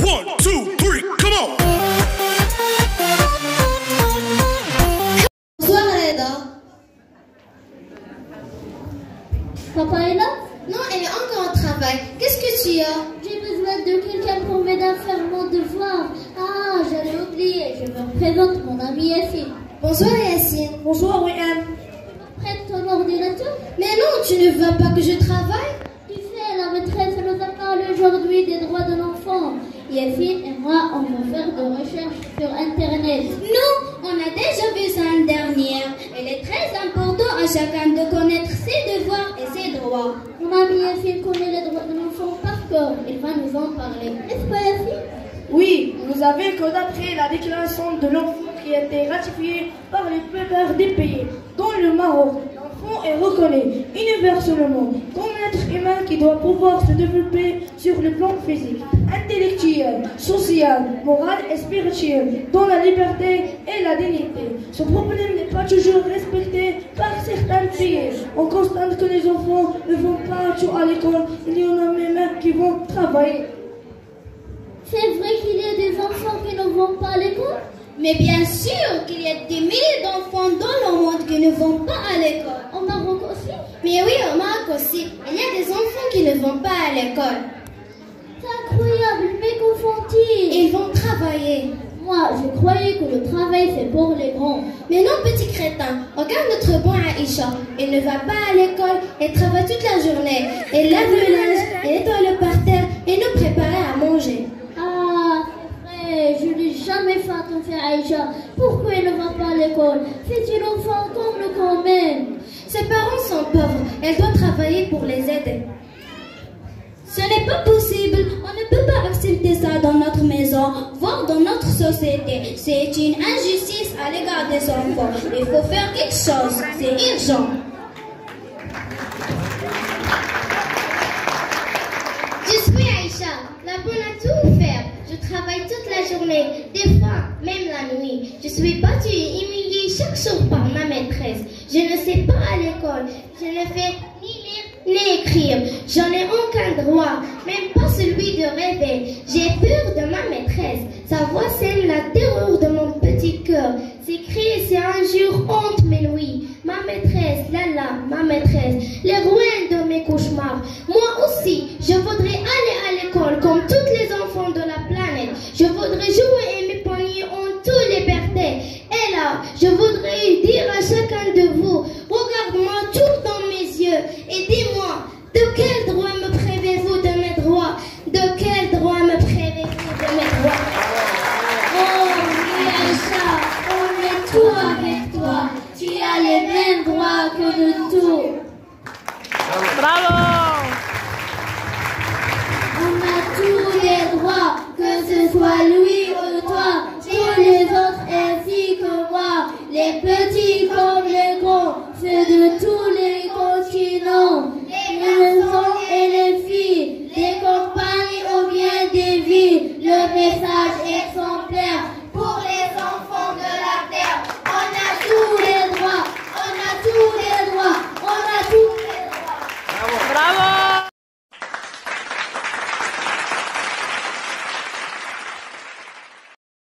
1, 2, 3, come on! Bonsoir Reda. Papa est là? Non, elle est encore au travail. Qu'est-ce que tu as? J'ai besoin de quelqu'un pour m'aider à faire mon devoir. Ah, j'allais oublier. Je me présente, mon ami Yassine. Bonsoir Yassine. Bonsoir Wayne. Prête ton ordinateur? Mais non, tu ne veux pas que je travaille? Tu sais, la maîtresse nous a parlé aujourd'hui des droits de l'enfant. Yassine et moi, on va faire des recherches sur Internet. Non, on a déjà vu ça l'année dernière. Il est très important à chacun de connaître ses devoirs et ses droits. Mon ami Yassine connaît les droits de l'enfant par cœur. Il va nous en parler. N'est-ce pas Yassine? Oui, vous savez que d'après la déclaration de l'enfant qui a été ratifiée par les plupart des pays, dont le Maroc, l'enfant est reconnu universellement comme un être humain qui doit pouvoir se développer sur le plan physique, intellectuel, social, moral et spirituel, dans la liberté et la dignité. Ce problème n'est pas toujours respecté par certains pays. On constate que les enfants ne vont pas tout à l'école, il y en a même qui vont travailler. C'est vrai qu'il y a des enfants qui ne vont pas à l'école? Mais bien sûr qu'il y a des milliers d'enfants dans le monde qui ne vont pas à l'école. Au Maroc aussi? Mais oui, au Maroc aussi. Il y a des enfants qui ne vont pas à l'école. C'est incroyable, mais qu'en font-ils? Ils vont travailler. Moi, je croyais que le travail c'est pour les grands. Mais non, petit crétin, regarde notre bon Aïcha. Elle ne va pas à l'école, elle travaille toute la journée. Elle lave le linge, elle nettoie le parterre et nous prépare à manger. Ah, c'est vrai, je n'ai jamais fait attention à Aïcha. Pourquoi elle ne va pas à l'école? C'est une enfant comme le grand même. Ses parents sont pauvres, elle doit travailler pour les aider. Ce n'est pas possible, on ne peut pas accepter ça dans notre maison, voire dans notre société. C'est une injustice à l'égard des enfants. Il faut faire quelque chose, c'est urgent. Je suis Aïcha, la bonne à tout faire. Je travaille toute la journée, des fois même la nuit. Je suis battue et humiliée chaque jour par ma maîtresse. Je ne sais pas à l'école, je ne fais ni lire ni écrire. J'en ai aucun droit, même pas celui de rêver. J'ai peur de ma maîtresse. Sa voix c'est